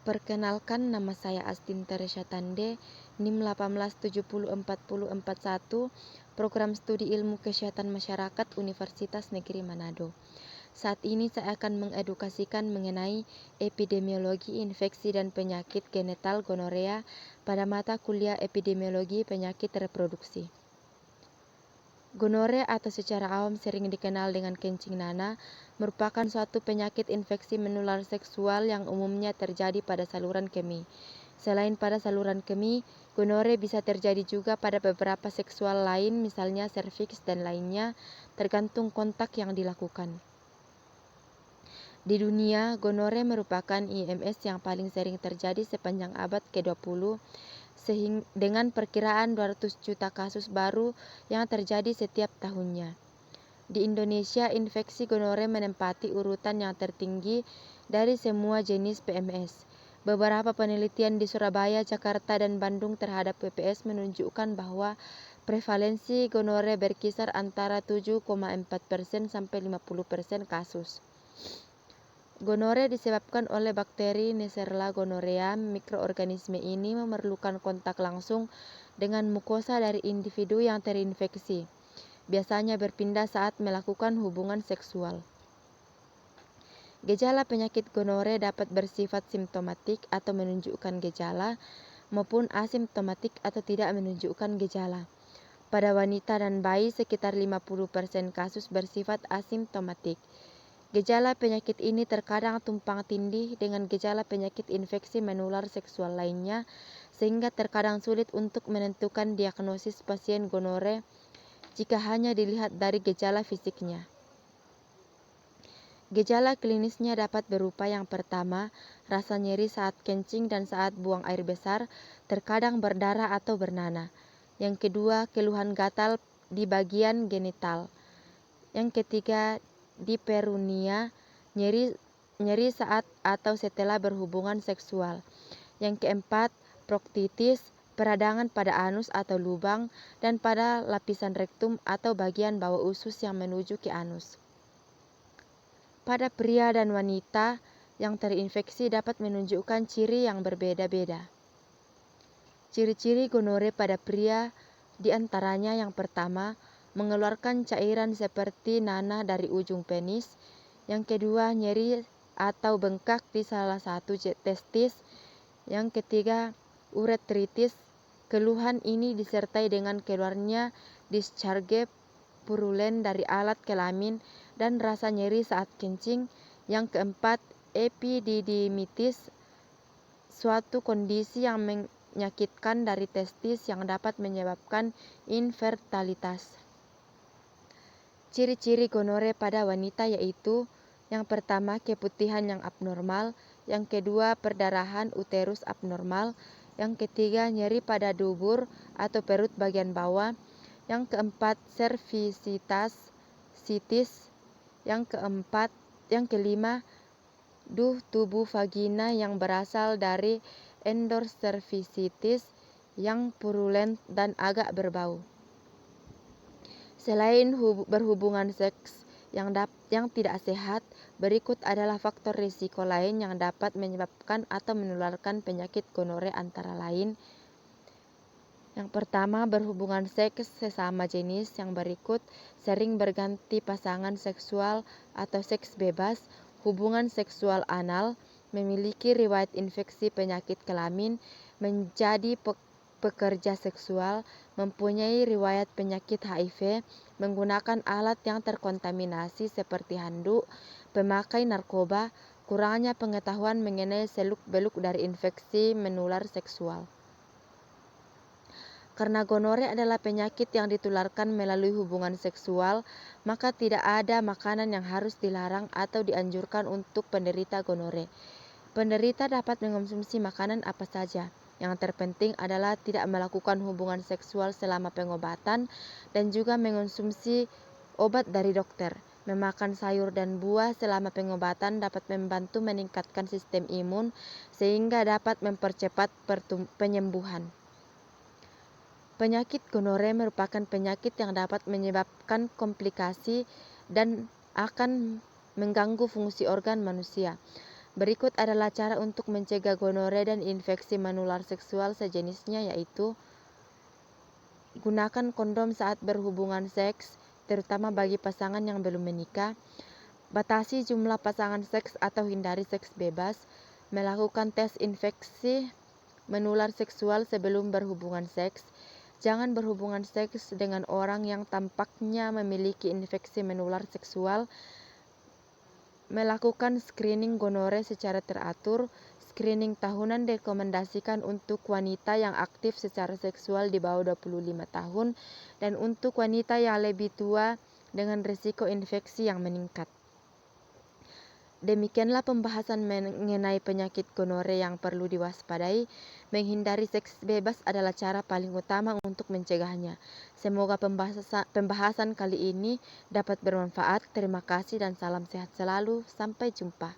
Perkenalkan, nama saya Astin Teresia Tande, NIM 1870441, Program Studi Ilmu Kesehatan Masyarakat Universitas Negeri Manado. Saat ini saya akan mengedukasikan mengenai epidemiologi infeksi dan penyakit genital gonorea pada mata kuliah epidemiologi penyakit reproduksi. Gonore atau secara awam sering dikenal dengan kencing nanah merupakan suatu penyakit infeksi menular seksual yang umumnya terjadi pada saluran kemih. Selain pada saluran kemih, gonore bisa terjadi juga pada beberapa seksual lain, misalnya serviks dan lainnya, tergantung kontak yang dilakukan. Di dunia, gonore merupakan IMS yang paling sering terjadi sepanjang abad ke-20, dengan perkiraan 200 juta kasus baru yang terjadi setiap tahunnya. Di Indonesia, infeksi gonore menempati urutan yang tertinggi dari semua jenis PMS. Beberapa penelitian di Surabaya, Jakarta, dan Bandung terhadap PPS menunjukkan bahwa prevalensi gonore berkisar antara 7,4% sampai 50% kasus. Gonore disebabkan oleh bakteri Neisseria gonorrhea. Mikroorganisme ini memerlukan kontak langsung dengan mukosa dari individu yang terinfeksi. Biasanya berpindah saat melakukan hubungan seksual. Gejala penyakit gonore dapat bersifat simptomatik atau menunjukkan gejala, maupun asimptomatik atau tidak menunjukkan gejala. Pada wanita dan bayi, sekitar 50% kasus bersifat asimptomatik. Gejala penyakit ini terkadang tumpang tindih dengan gejala penyakit infeksi menular seksual lainnya, sehingga terkadang sulit untuk menentukan diagnosis pasien gonore jika hanya dilihat dari gejala fisiknya. Gejala klinisnya dapat berupa: yang pertama, rasa nyeri saat kencing dan saat buang air besar, terkadang berdarah atau bernanah. Yang kedua, keluhan gatal di bagian genital. Yang ketiga, diperunia, nyeri saat atau setelah berhubungan seksual. Yang keempat, proktitis, peradangan pada anus atau lubang dan pada lapisan rektum atau bagian bawah usus yang menuju ke anus. Pada pria dan wanita yang terinfeksi dapat menunjukkan ciri yang berbeda-beda. Ciri-ciri gonore pada pria diantaranya: yang pertama, mengeluarkan cairan seperti nanah dari ujung penis. Yang kedua, nyeri atau bengkak di salah satu testis. Yang ketiga, uretritis. Keluhan ini disertai dengan keluarnya discharge purulen dari alat kelamin dan rasa nyeri saat kencing. Yang keempat, epididymitis, suatu kondisi yang menyakitkan dari testis yang dapat menyebabkan infertilitas. Ciri-ciri gonore pada wanita yaitu: yang pertama, keputihan yang abnormal. Yang kedua, perdarahan uterus abnormal. Yang ketiga, nyeri pada dubur atau perut bagian bawah. Yang keempat, cervicitis. Yang kelima, tubuh vagina yang berasal dari endocervicitis yang purulen dan agak berbau. Selain berhubungan seks yang tidak sehat, berikut adalah faktor risiko lain yang dapat menyebabkan atau menularkan penyakit gonore, antara lain: yang pertama, berhubungan seks sesama jenis yang berikut: sering berganti pasangan seksual atau seks bebas, hubungan seksual anal, memiliki riwayat infeksi penyakit kelamin, menjadi pekerja seksual, mempunyai riwayat penyakit HIV, menggunakan alat yang terkontaminasi seperti handuk, pemakai narkoba, kurangnya pengetahuan mengenai seluk-beluk dari infeksi menular seksual. Karena gonore adalah penyakit yang ditularkan melalui hubungan seksual, maka tidak ada makanan yang harus dilarang atau dianjurkan untuk penderita gonore. Penderita dapat mengonsumsi makanan apa saja. Yang terpenting adalah tidak melakukan hubungan seksual selama pengobatan dan juga mengonsumsi obat dari dokter. Memakan sayur dan buah selama pengobatan dapat membantu meningkatkan sistem imun sehingga dapat mempercepat penyembuhan. Penyakit gonore merupakan penyakit yang dapat menyebabkan komplikasi dan akan mengganggu fungsi organ manusia. Berikut adalah cara untuk mencegah gonore dan infeksi menular seksual sejenisnya, yaitu gunakan kondom saat berhubungan seks, terutama bagi pasangan yang belum menikah. Batasi jumlah pasangan seks atau hindari seks bebas. Melakukan tes infeksi menular seksual sebelum berhubungan seks. Jangan berhubungan seks dengan orang yang tampaknya memiliki infeksi menular seksual. Melakukan screening gonore secara teratur. Screening tahunan direkomendasikan untuk wanita yang aktif secara seksual di bawah 25 tahun dan untuk wanita yang lebih tua dengan risiko infeksi yang meningkat. Demikianlah pembahasan mengenai penyakit gonore yang perlu diwaspadai. Menghindari seks bebas adalah cara paling utama untuk mencegahnya. Semoga pembahasan kali ini dapat bermanfaat. Terima kasih dan salam sehat selalu. Sampai jumpa.